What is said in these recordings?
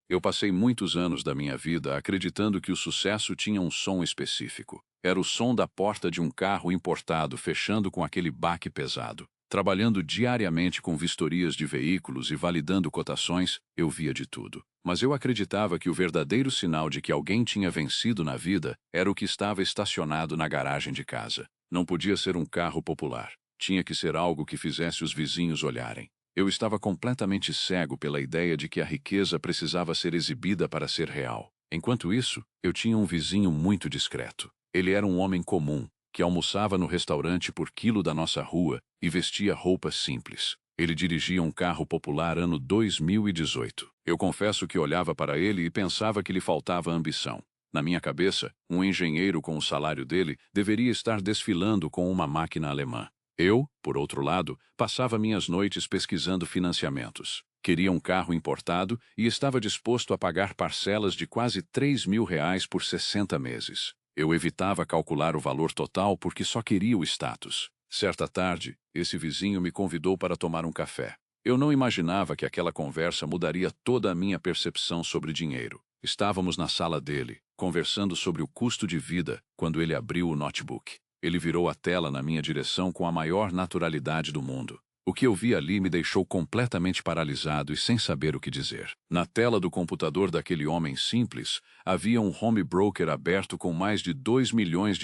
Eu passei muitos anos da minha vida acreditando que o sucesso tinha um som específico. Era o som da porta de um carro importado fechando com aquele baque pesado. Trabalhando diariamente com vistorias de veículos e validando cotações, eu via de tudo. Mas eu acreditava que o verdadeiro sinal de que alguém tinha vencido na vida era o que estava estacionado na garagem de casa. Não podia ser um carro popular. Tinha que ser algo que fizesse os vizinhos olharem. Eu estava completamente cego pela ideia de que a riqueza precisava ser exibida para ser real. Enquanto isso, eu tinha um vizinho muito discreto. Ele era um homem comum, que almoçava no restaurante por quilo da nossa rua e vestia roupas simples. Ele dirigia um carro popular ano 2018. Eu confesso que olhava para ele e pensava que lhe faltava ambição. Na minha cabeça, um engenheiro com o salário dele deveria estar desfilando com uma máquina alemã. Eu, por outro lado, passava minhas noites pesquisando financiamentos. Queria um carro importado e estava disposto a pagar parcelas de quase R$ 3.000 por 60 meses. Eu evitava calcular o valor total porque só queria o status. Certa tarde, esse vizinho me convidou para tomar um café. Eu não imaginava que aquela conversa mudaria toda a minha percepção sobre dinheiro. Estávamos na sala dele, conversando sobre o custo de vida, quando ele abriu o notebook. Ele virou a tela na minha direção com a maior naturalidade do mundo. O que eu vi ali me deixou completamente paralisado e sem saber o que dizer. Na tela do computador daquele homem simples, havia um home broker aberto com mais de R$ 2 milhões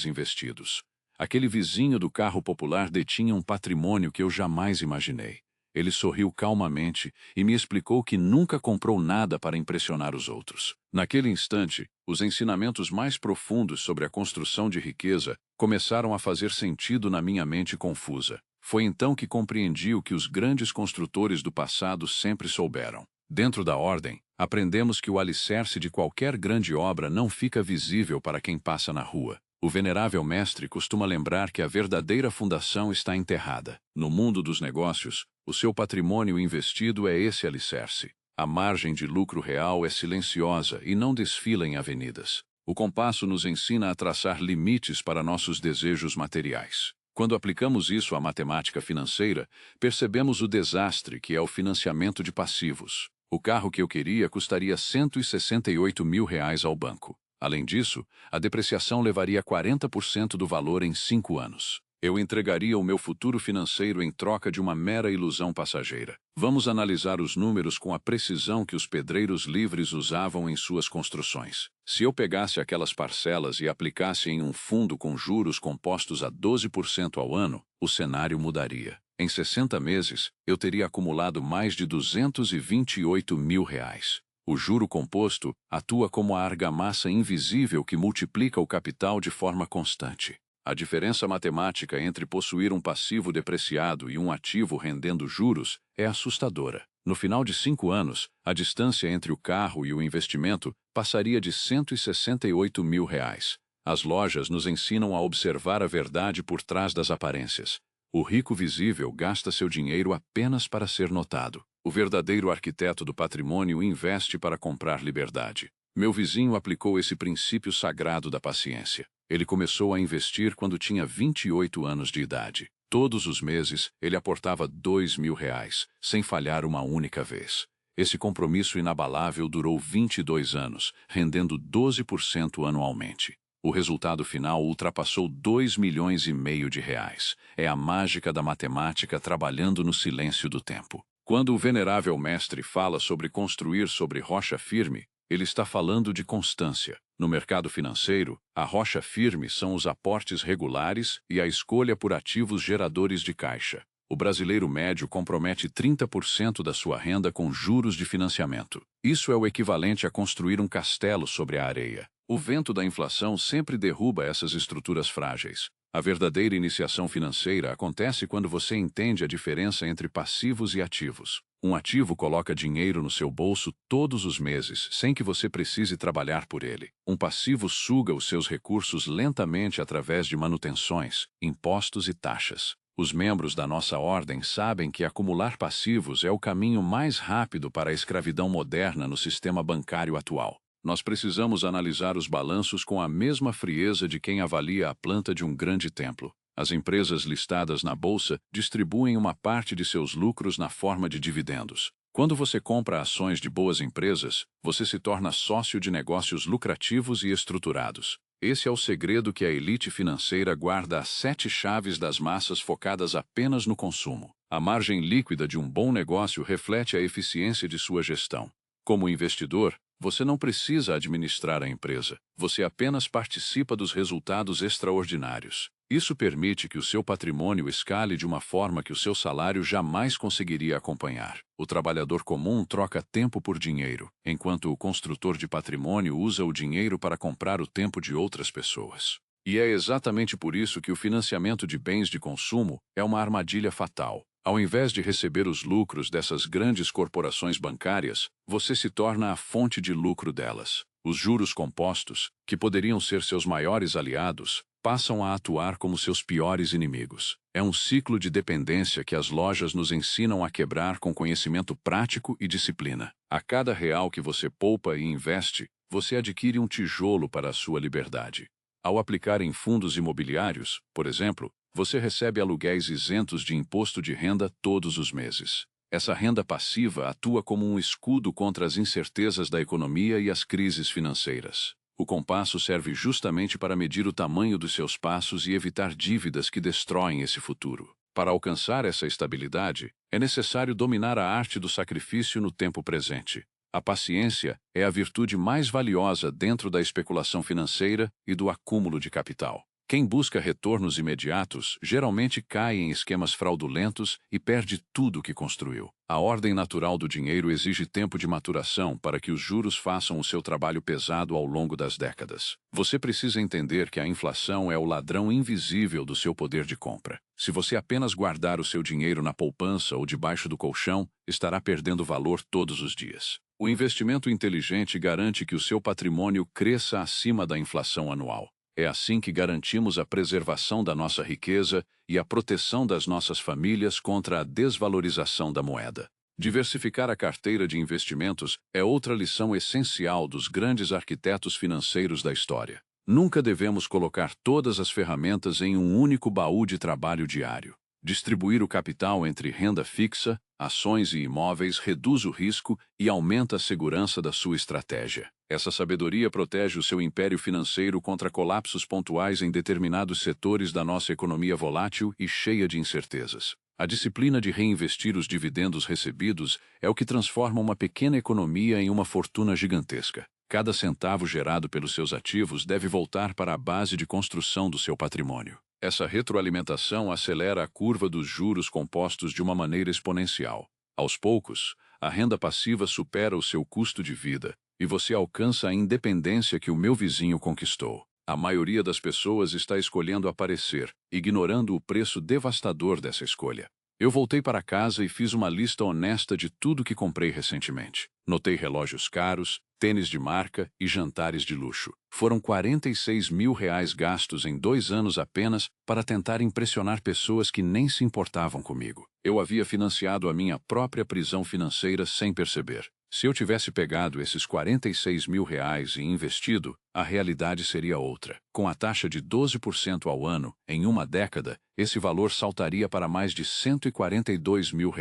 investidos. Aquele vizinho do carro popular detinha um patrimônio que eu jamais imaginei. Ele sorriu calmamente e me explicou que nunca comprou nada para impressionar os outros. Naquele instante, os ensinamentos mais profundos sobre a construção de riqueza começaram a fazer sentido na minha mente confusa. Foi então que compreendi o que os grandes construtores do passado sempre souberam. Dentro da ordem, aprendemos que o alicerce de qualquer grande obra não fica visível para quem passa na rua. O venerável mestre costuma lembrar que a verdadeira fundação está enterrada. No mundo dos negócios, o seu patrimônio investido é esse alicerce. A margem de lucro real é silenciosa e não desfila em avenidas. O compasso nos ensina a traçar limites para nossos desejos materiais. Quando aplicamos isso à matemática financeira, percebemos o desastre que é o financiamento de passivos. O carro que eu queria custaria R$ 168.000 ao banco. Além disso, a depreciação levaria 40% do valor em 5 anos. Eu entregaria o meu futuro financeiro em troca de uma mera ilusão passageira. Vamos analisar os números com a precisão que os pedreiros livres usavam em suas construções. Se eu pegasse aquelas parcelas e aplicasse em um fundo com juros compostos a 12% ao ano, o cenário mudaria. Em 60 meses, eu teria acumulado mais de R$ 228.000. O juro composto atua como a argamassa invisível que multiplica o capital de forma constante. A diferença matemática entre possuir um passivo depreciado e um ativo rendendo juros é assustadora. No final de 5 anos, a distância entre o carro e o investimento passaria de R$ 168.000. As lojas nos ensinam a observar a verdade por trás das aparências. O rico visível gasta seu dinheiro apenas para ser notado. O verdadeiro arquiteto do patrimônio investe para comprar liberdade. Meu vizinho aplicou esse princípio sagrado da paciência. Ele começou a investir quando tinha 28 anos de idade. Todos os meses, ele aportava R$ 2.000, sem falhar uma única vez. Esse compromisso inabalável durou 22 anos, rendendo 12% anualmente. O resultado final ultrapassou R$ 2,5 milhões. É a mágica da matemática trabalhando no silêncio do tempo. Quando o venerável mestre fala sobre construir sobre rocha firme, ele está falando de constância. No mercado financeiro, a rocha firme são os aportes regulares e a escolha por ativos geradores de caixa. O brasileiro médio compromete 30% da sua renda com juros de financiamento. Isso é o equivalente a construir um castelo sobre a areia. O vento da inflação sempre derruba essas estruturas frágeis. A verdadeira iniciação financeira acontece quando você entende a diferença entre passivos e ativos. Um ativo coloca dinheiro no seu bolso todos os meses, sem que você precise trabalhar por ele. Um passivo suga os seus recursos lentamente através de manutenções, impostos e taxas. Os membros da nossa ordem sabem que acumular passivos é o caminho mais rápido para a escravidão moderna no sistema bancário atual. Nós precisamos analisar os balanços com a mesma frieza de quem avalia a planta de um grande templo. As empresas listadas na bolsa distribuem uma parte de seus lucros na forma de dividendos. Quando você compra ações de boas empresas, você se torna sócio de negócios lucrativos e estruturados. Esse é o segredo que a elite financeira guarda às 7 chaves das massas focadas apenas no consumo. A margem líquida de um bom negócio reflete a eficiência de sua gestão. Como investidor, você não precisa administrar a empresa, você apenas participa dos resultados extraordinários. Isso permite que o seu patrimônio escale de uma forma que o seu salário jamais conseguiria acompanhar. O trabalhador comum troca tempo por dinheiro, enquanto o construtor de patrimônio usa o dinheiro para comprar o tempo de outras pessoas. E é exatamente por isso que o financiamento de bens de consumo é uma armadilha fatal. Ao invés de receber os lucros dessas grandes corporações bancárias, você se torna a fonte de lucro delas. Os juros compostos, que poderiam ser seus maiores aliados, passam a atuar como seus piores inimigos. É um ciclo de dependência que as lojas nos ensinam a quebrar com conhecimento prático e disciplina. A cada real que você poupa e investe, você adquire um tijolo para a sua liberdade. Ao aplicar em fundos imobiliários, por exemplo, você recebe aluguéis isentos de imposto de renda todos os meses. Essa renda passiva atua como um escudo contra as incertezas da economia e as crises financeiras. O compasso serve justamente para medir o tamanho dos seus passos e evitar dívidas que destroem esse futuro. Para alcançar essa estabilidade, é necessário dominar a arte do sacrifício no tempo presente. A paciência é a virtude mais valiosa dentro da especulação financeira e do acúmulo de capital. Quem busca retornos imediatos geralmente cai em esquemas fraudulentos e perde tudo o que construiu. A ordem natural do dinheiro exige tempo de maturação para que os juros façam o seu trabalho pesado ao longo das décadas. Você precisa entender que a inflação é o ladrão invisível do seu poder de compra. Se você apenas guardar o seu dinheiro na poupança ou debaixo do colchão, estará perdendo valor todos os dias. O investimento inteligente garante que o seu patrimônio cresça acima da inflação anual. É assim que garantimos a preservação da nossa riqueza e a proteção das nossas famílias contra a desvalorização da moeda. Diversificar a carteira de investimentos é outra lição essencial dos grandes arquitetos financeiros da história. Nunca devemos colocar todas as ferramentas em um único baú de trabalho diário. Distribuir o capital entre renda fixa, ações e imóveis reduz o risco e aumenta a segurança da sua estratégia. Essa sabedoria protege o seu império financeiro contra colapsos pontuais em determinados setores da nossa economia volátil e cheia de incertezas. A disciplina de reinvestir os dividendos recebidos é o que transforma uma pequena economia em uma fortuna gigantesca. Cada centavo gerado pelos seus ativos deve voltar para a base de construção do seu patrimônio. Essa retroalimentação acelera a curva dos juros compostos de uma maneira exponencial. Aos poucos, a renda passiva supera o seu custo de vida e você alcança a independência que o meu vizinho conquistou. A maioria das pessoas está escolhendo aparecer, ignorando o preço devastador dessa escolha. Eu voltei para casa e fiz uma lista honesta de tudo que comprei recentemente. Notei relógios caros, tênis de marca e jantares de luxo. Foram R$ 46 mil gastos em 2 anos apenas para tentar impressionar pessoas que nem se importavam comigo. Eu havia financiado a minha própria prisão financeira sem perceber. Se eu tivesse pegado esses R$ 46 mil e investido, a realidade seria outra. Com a taxa de 12% ao ano, em uma década, esse valor saltaria para mais de R$ 142 mil.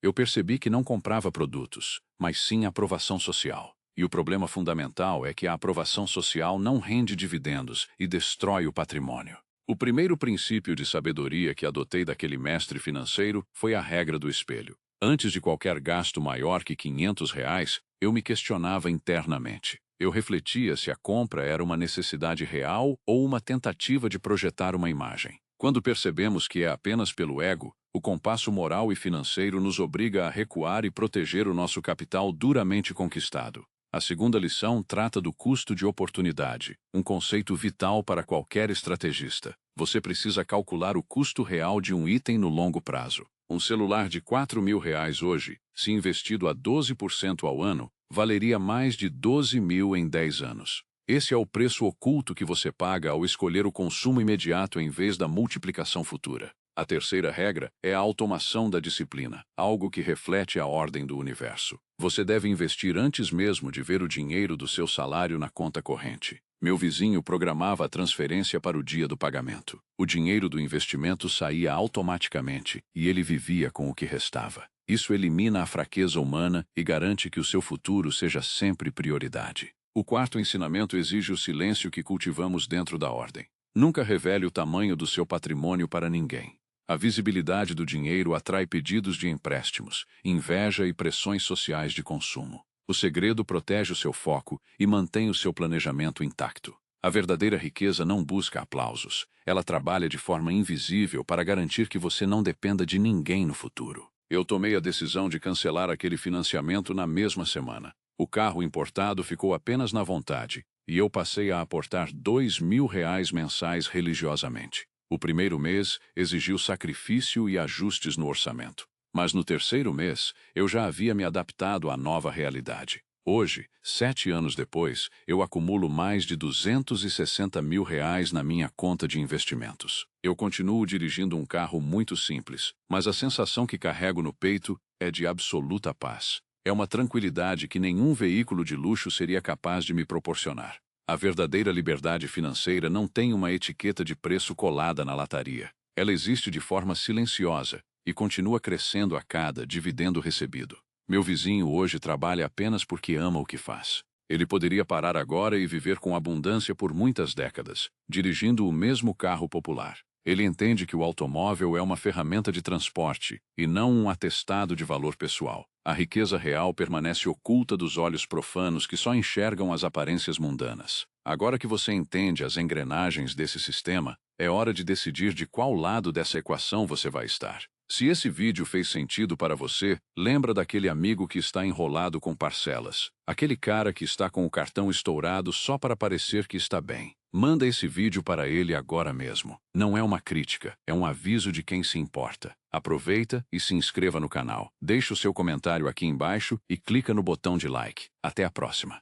Eu percebi que não comprava produtos, mas sim aprovação social. E o problema fundamental é que a aprovação social não rende dividendos e destrói o patrimônio. O primeiro princípio de sabedoria que adotei daquele mestre financeiro foi a regra do espelho. Antes de qualquer gasto maior que R$ 500, eu me questionava internamente. Eu refletia se a compra era uma necessidade real ou uma tentativa de projetar uma imagem. Quando percebemos que é apenas pelo ego, o compasso moral e financeiro nos obriga a recuar e proteger o nosso capital duramente conquistado. A segunda lição trata do custo de oportunidade, um conceito vital para qualquer estrategista. Você precisa calcular o custo real de um item no longo prazo. Um celular de R$ 4 mil hoje, se investido a 12% ao ano, valeria mais de 12 mil em 10 anos. Esse é o preço oculto que você paga ao escolher o consumo imediato em vez da multiplicação futura. A terceira regra é a automação da disciplina, algo que reflete a ordem do universo. Você deve investir antes mesmo de ver o dinheiro do seu salário na conta corrente. Meu vizinho programava a transferência para o dia do pagamento. O dinheiro do investimento saía automaticamente e ele vivia com o que restava. Isso elimina a fraqueza humana e garante que o seu futuro seja sempre prioridade. O quarto ensinamento exige o silêncio que cultivamos dentro da ordem. Nunca revele o tamanho do seu patrimônio para ninguém. A visibilidade do dinheiro atrai pedidos de empréstimos, inveja e pressões sociais de consumo. O segredo protege o seu foco e mantém o seu planejamento intacto. A verdadeira riqueza não busca aplausos. Ela trabalha de forma invisível para garantir que você não dependa de ninguém no futuro. Eu tomei a decisão de cancelar aquele financiamento na mesma semana. O carro importado ficou apenas na vontade, e eu passei a aportar R$ 2.000 mensais religiosamente. O primeiro mês exigiu sacrifício e ajustes no orçamento. Mas no terceiro mês, eu já havia me adaptado à nova realidade. Hoje, 7 anos depois, eu acumulo mais de R$ 260.000 na minha conta de investimentos. Eu continuo dirigindo um carro muito simples, mas a sensação que carrego no peito é de absoluta paz. É uma tranquilidade que nenhum veículo de luxo seria capaz de me proporcionar. A verdadeira liberdade financeira não tem uma etiqueta de preço colada na lataria. Ela existe de forma silenciosa e continua crescendo a cada dividendo recebido. Meu vizinho hoje trabalha apenas porque ama o que faz. Ele poderia parar agora e viver com abundância por muitas décadas, dirigindo o mesmo carro popular. Ele entende que o automóvel é uma ferramenta de transporte e não um atestado de valor pessoal. A riqueza real permanece oculta dos olhos profanos que só enxergam as aparências mundanas. Agora que você entende as engrenagens desse sistema, é hora de decidir de qual lado dessa equação você vai estar. Se esse vídeo fez sentido para você, lembra daquele amigo que está enrolado com parcelas. Aquele cara que está com o cartão estourado só para parecer que está bem. Manda esse vídeo para ele agora mesmo. Não é uma crítica, é um aviso de quem se importa. Aproveita e se inscreva no canal. Deixe o seu comentário aqui embaixo e clica no botão de like. Até a próxima.